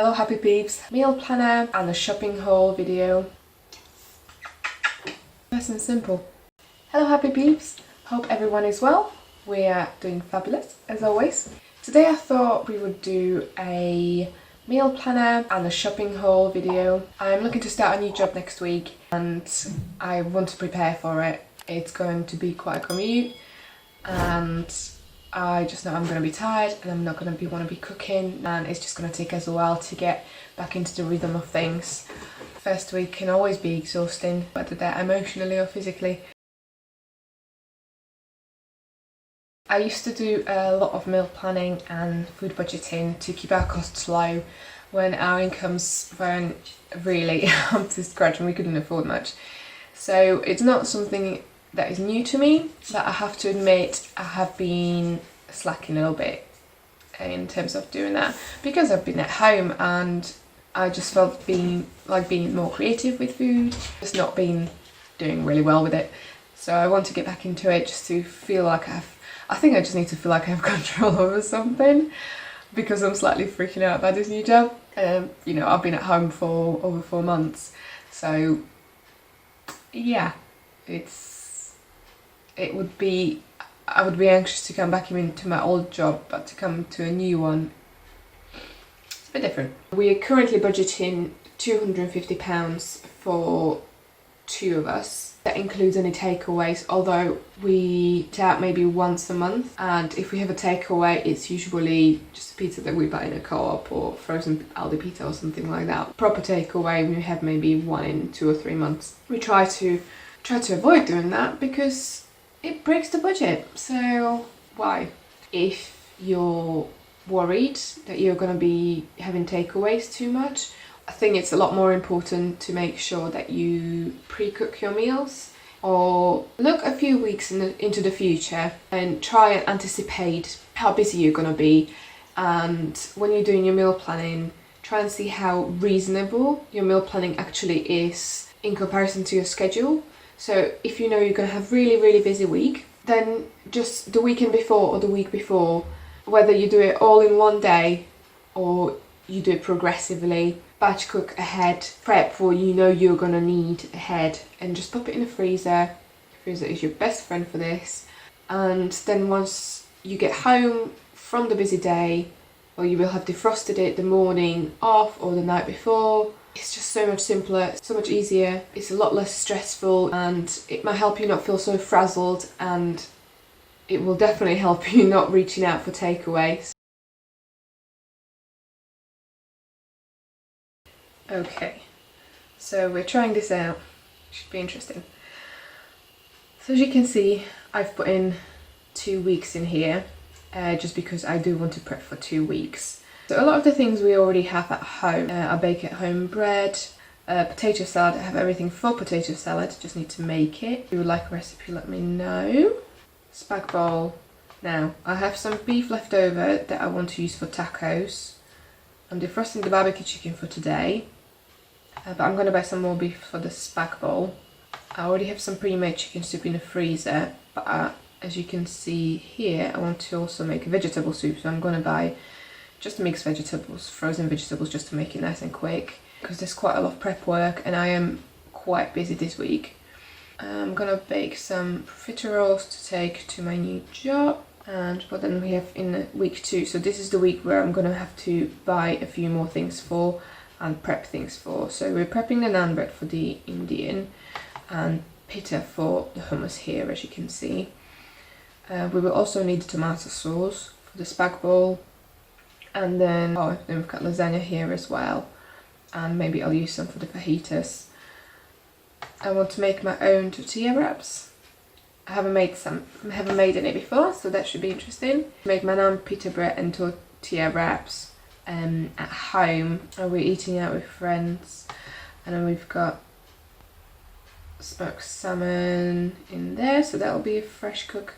Hello happy peeps, meal planner and a shopping haul video. Nice and simple. Hello happy peeps, hope everyone is well. We are doing fabulous as always. Today I thought we would do a meal planner and a shopping haul video. I'm looking to start a new job next week and I want to prepare for it. It's going to be quite a commute and I just know I'm going to be tired and I'm not going to want to be cooking, and it's just going to take us a while to get back into the rhythm of things. First week can always be exhausting, whether they're emotionally or physically. I used to do a lot of meal planning and food budgeting to keep our costs low when our incomes weren't really up to scratch and we couldn't afford much. So it's not something that is new to me, but I have to admit I have been slacking a little bit in terms of doing that because I've been at home and I just felt being more creative with food, just not been doing really well with it. So I want to get back into it just to feel like I think I just need to feel like I have control over something because I'm slightly freaking out about this new job. You know, I've been at home for over 4 months, so yeah, I would be anxious to come back into my old job, but to come to a new one, it's a bit different. We are currently budgeting £250 for 2 of us. That includes any takeaways, although we eat out maybe once a month, and if we have a takeaway it's usually just a pizza that we buy in a co-op or frozen Aldi pizza or something like that. Proper takeaway we have maybe 1 in 2 or 3 months. We try to avoid doing that because it breaks the budget, so why? If you're worried that you're going to be having takeaways too much, I think it's a lot more important to make sure that you pre-cook your meals or look a few weeks into the future and try and anticipate how busy you're going to be. And when you're doing your meal planning, try and see how reasonable your meal planning actually is in comparison to your schedule. So if you know you're going to have really busy week, then just the weekend before or the week before, whether you do it all in one day or you do it progressively, batch cook ahead, prep what you know you're going to need ahead and just pop it in the freezer. The freezer is your best friend for this. And then once you get home from the busy day, or you will have defrosted it the morning off or the night before, it's just so much simpler, so much easier, it's a lot less stressful, and it might help you not feel so frazzled, and it will definitely help you not reaching out for takeaways. Okay, so we're trying this out, should be interesting. So as you can see, I've put in 2 weeks in here, just because I do want to prep for 2 weeks. So a lot of the things we already have at home. I bake at home bread, potato salad. I have everything for potato salad, just need to make it. If you would like a recipe, let me know. Spag bowl. Now, I have some beef left over that I want to use for tacos. I'm defrosting the barbecue chicken for today, but I'm going to buy some more beef for the spag bowl. I already have some pre-made chicken soup in the freezer, but as you can see here, I want to also make a vegetable soup, so I'm going to buy just mixed vegetables, frozen vegetables, just to make it nice and quick, because there's quite a lot of prep work and I am quite busy this week. I'm gonna bake some profiteroles to take to my new job, and what then we have in week 2. So this is the week where I'm gonna have to buy a few more things for and prep things for. So we're prepping the naan bread for the Indian and pita for the hummus here, as you can see. We will also need tomato sauce for the spag bowl. And then we've got lasagna here as well, and maybe I'll use some for the fajitas. I want to make my own tortilla wraps. I haven't made any before, so that should be interesting. Make my naan pita bread and tortilla wraps at home, and we're eating out with friends. And then we've got smoked salmon in there, so that'll be a fresh cook.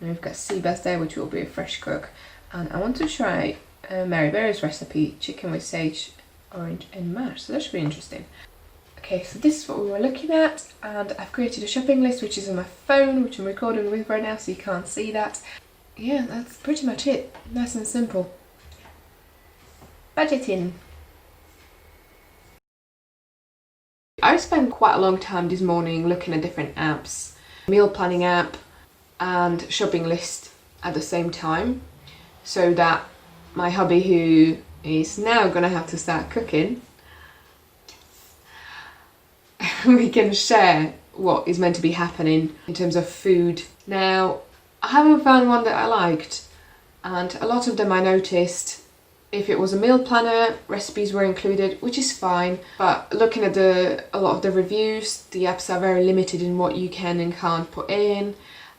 And we've got sea bass there, which will be a fresh cook. And I want to try Mary Berry's recipe, chicken with sage, orange and mash, so that should be interesting. Okay, so this is what we were looking at, and I've created a shopping list which is on my phone, which I'm recording with right now, so you can't see that. Yeah, that's pretty much it. Nice and simple. Budgeting. I spent quite a long time this morning looking at different apps, meal planning app and shopping list at the same time, so that my hubby, who is now gonna have to start cooking, we can share what is meant to be happening in terms of food. Now, I haven't found one that I liked, and a lot of them I noticed, if it was a meal planner, recipes were included, which is fine, but looking at a lot of the reviews, the apps are very limited in what you can and can't put in,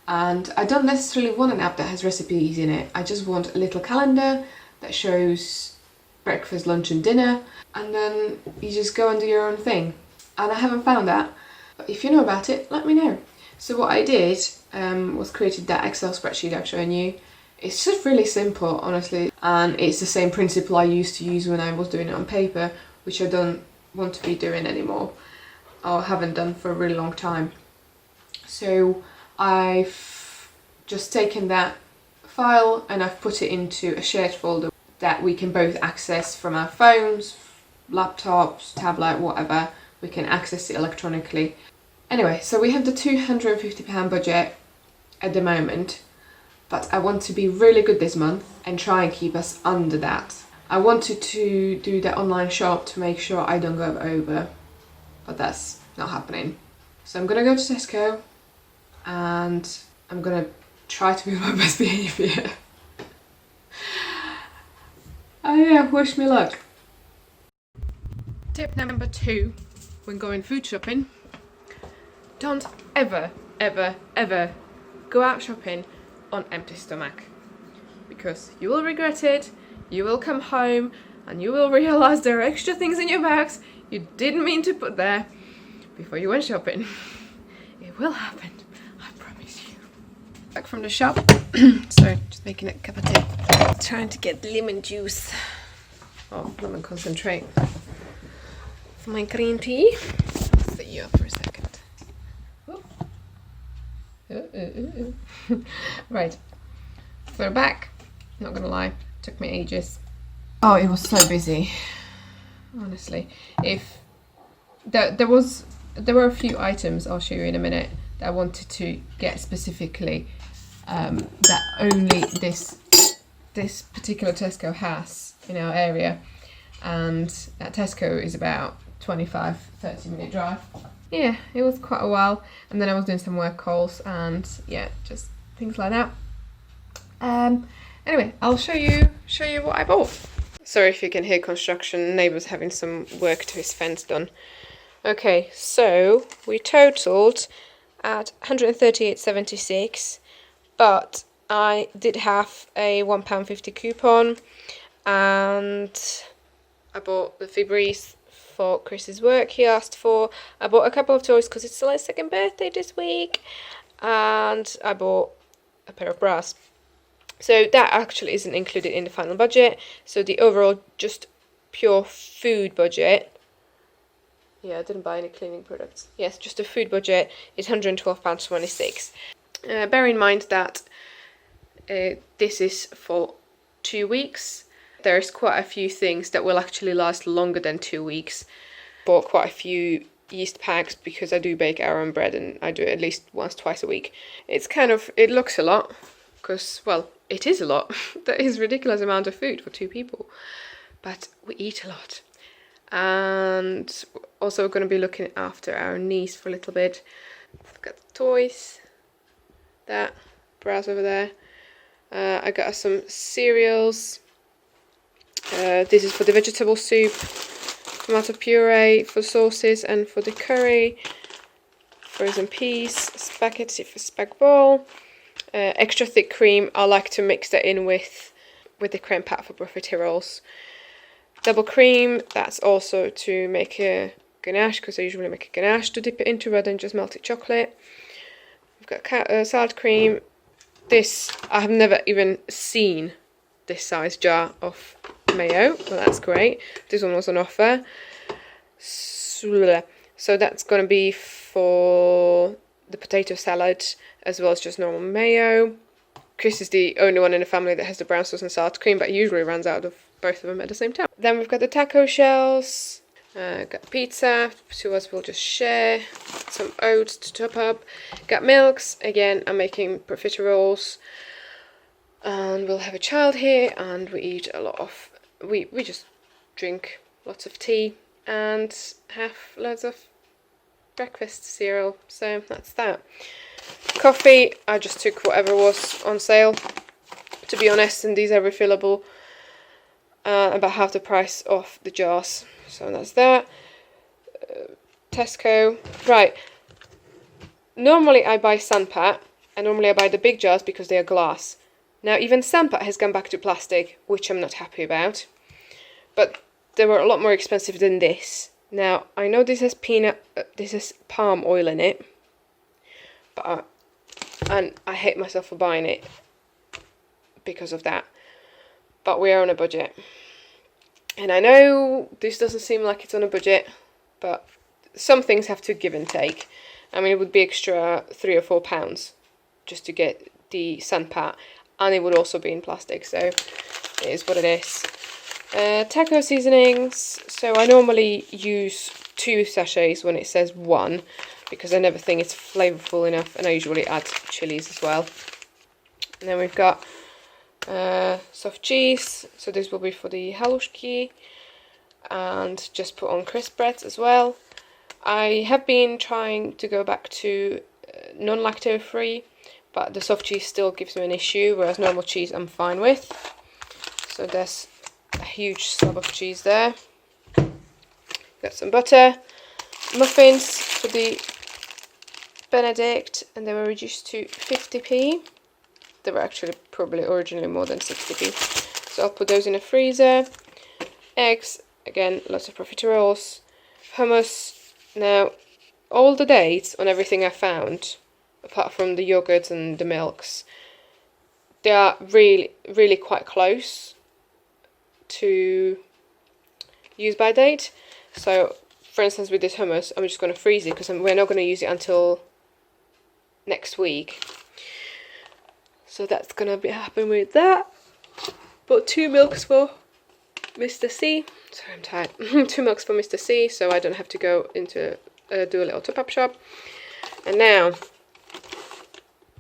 and I don't necessarily want an app that has recipes in it. I just want a little calendar that shows breakfast, lunch and dinner, and then you just go and do your own thing. And I haven't found that, but if you know about it, let me know. So what I did was created that Excel spreadsheet I've shown you. It's just really simple, honestly, and it's the same principle I used to use when I was doing it on paper, which I don't want to be doing anymore, or haven't done for a really long time. So I've just taken that file and I've put it into a shared folder that we can both access from our phones, laptops, tablet, whatever. We can access it electronically. Anyway, so we have the £250 budget at the moment, but I want to be really good this month and try and keep us under that. I wanted to do the online shop to make sure I don't go over, but that's not happening. So I'm gonna go to Tesco and I'm gonna try to be my best behaviour. Oh yeah, wish me luck. Tip number 2 when going food shopping: don't ever, ever, ever go out shopping on empty stomach, because you will regret it. You will come home and you will realise there are extra things in your bags you didn't mean to put there before you went shopping. It will happen, I promise you. Back from the shop. Sorry, just making a cup of tea. Trying to get lemon juice, or lemon concentrate, for my green tea. Set you up for a second. Right, so we're back. Not gonna lie, took me ages. Oh, it was so busy, honestly. If there were a few items I'll show you in a minute that I wanted to get specifically, that only this particular Tesco has in our area, and that Tesco is about 25-30 minute drive. Yeah, it was quite a while, and then I was doing some work calls and yeah, just things like that. Anyway, I'll show you what I bought. Sorry if you can hear construction, neighbour's having some work to his fence done. Okay, so we totaled at £138.76, but I did have a £1.50 coupon, and I bought the Febreze for Chris's work he asked for. I bought a couple of toys because it's his second birthday this week, and I bought a pair of bras. So that actually isn't included in the final budget. So the overall just pure food budget, yeah, I didn't buy any cleaning products. Yes, just the food budget is £112.26. Bear in mind that this is for 2 weeks. There's quite a few things that will actually last longer than 2 weeks. Bought quite a few yeast packs because I do bake our own bread, and I do it at least twice a week. It looks a lot, because, well, it is a lot. That is a ridiculous amount of food for 2 people, but we eat a lot. And also we're going to be looking after our niece for a little bit. I've got the toys, that, bras over there. I got us some cereals. This is for the vegetable soup, tomato puree for sauces and for the curry, frozen peas, spaghetti for spag bol, extra thick cream. I like to mix that in with the creme pat for profiteroles. Double cream, that's also to make a ganache, because I usually make a ganache to dip it into rather than just melted chocolate. We've got salad cream. This, I have never even seen this size jar of mayo. Well, that's great. This one was on offer. So that's going to be for the potato salad, as well as just normal mayo. Chris is the only one in the family that has the brown sauce and salad cream, but he usually runs out of both of them at the same time. Then we've got the taco shells, Got pizza, two of us will just share. Some oats to top up. Got milks, again I'm making profiteroles. And we'll have a child here, and we eat a lot of, we just drink lots of tea and have loads of breakfast cereal. So that's that. Coffee, I just took whatever was on sale, to be honest, and these are refillable, about half the price of the jars. So that's that. Tesco, right. Normally I buy Sunpat, and normally I buy the big jars because they are glass. Now even Sunpat has gone back to plastic, which I'm not happy about. But they were a lot more expensive than this. Now I know this has this has palm oil in it, but and I hate myself for buying it because of that. But we are on a budget, and I know this doesn't seem like it's on a budget, but some things have to give and take. I mean, it would be extra £3 or £4 just to get the Sunpat, and it would also be in plastic, so it is what it is. Taco seasonings, so I normally use 2 sachets when it says 1, because I never think it's flavourful enough, and I usually add chilies as well. And then we've got soft cheese, so this will be for the halushki, and just put on crisp breads as well. I have been trying to go back to non-lactose free, but the soft cheese still gives me an issue, whereas normal cheese I'm fine with. So there's a huge slab of cheese there. Got some butter, muffins for the Benedict, and they were reduced to 50p. They were actually probably originally more than 60p. So I'll put those in a freezer. Eggs, again, lots of profiteroles. Hummus. Now, all the dates on everything I found, apart from the yogurts and the milks, they are really, really quite close to use by date. So, for instance, with this hummus, I'm just going to freeze it because we're not going to use it until next week. So that's going to happen with that. But 2 milks for Mr. C. Sorry, I'm tired. 2 milks for Mr. C, so I don't have to go into do a little top-up shop. And now,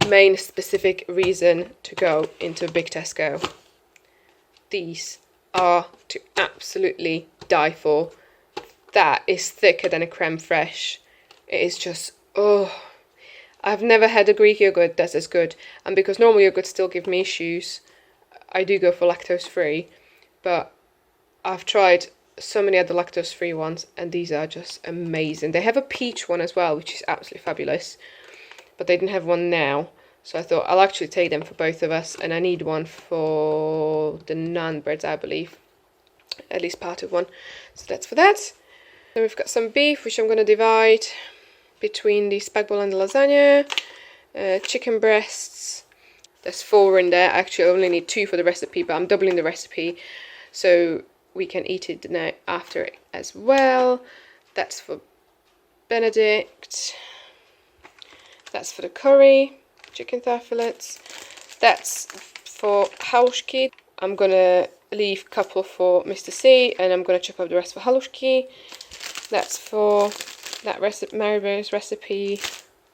main specific reason to go into a big Tesco. These are to absolutely die for. That is thicker than a creme fraiche. It is just, oh, I've never had a Greek yogurt that's as good. And because normal yogurts still give me issues, I do go for lactose free. But I've tried so many other lactose free ones, and these are just amazing. They have a peach one as well, which is absolutely fabulous. But they didn't have one now. So I thought I'll actually take them for both of us, and I need one for the naan breads, I believe. At least part of one. So that's for that. Then we've got some beef, which I'm going to divide between the spag bol and the lasagna. Chicken breasts. There's 4 in there. I actually only need 2 for the recipe, but I'm doubling the recipe, so we can eat it now after it as well. That's for Benedict. That's for the curry, chicken thigh fillets. That's for halushki. I'm gonna leave a couple for Mr. C, and I'm gonna chop up the rest for halushki. That's for that Maribel's recipe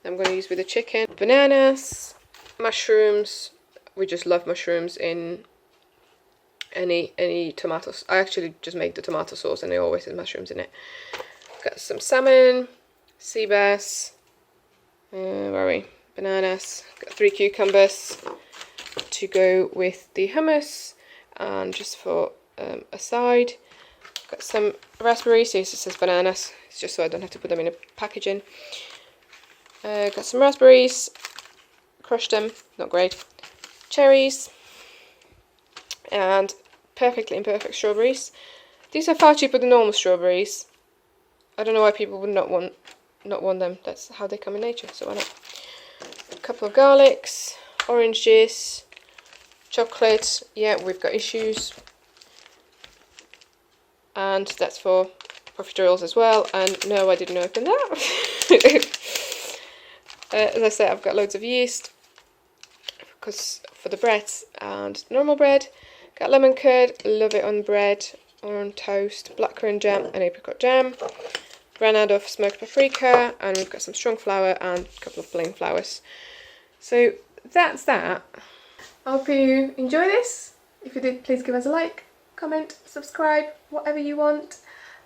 I'm gonna use with the chicken. Bananas, mushrooms. We just love mushrooms in any tomatoes. I actually just make the tomato sauce, and it always has mushrooms in it. Got some salmon, sea bass. Where are we? Bananas. Got 3 cucumbers to go with the hummus, and just for a side. Got some raspberries. Yes, it says bananas. It's just so I don't have to put them in a packaging. Got some raspberries. Crushed them. Not great. Cherries. And perfectly imperfect strawberries. These are far cheaper than normal strawberries. I don't know why people would not want them. That's how they come in nature, so why not? A couple of garlics, oranges, chocolate. Yeah, we've got issues. And that's for profiteroles as well. And no, I didn't open that. As I said, I've got loads of yeast because for the breads and normal bread. Got lemon curd, love it on bread. on toast, blackcurrant jam and apricot jam. Ran out of smoked paprika, and we've got some strong flour and a couple of plain flowers. So that's that. I hope you enjoy this. If you did, please give us a like, comment, subscribe, whatever you want,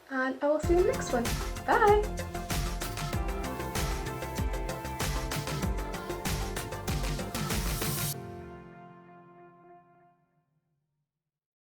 and I will see you in the next one. Bye!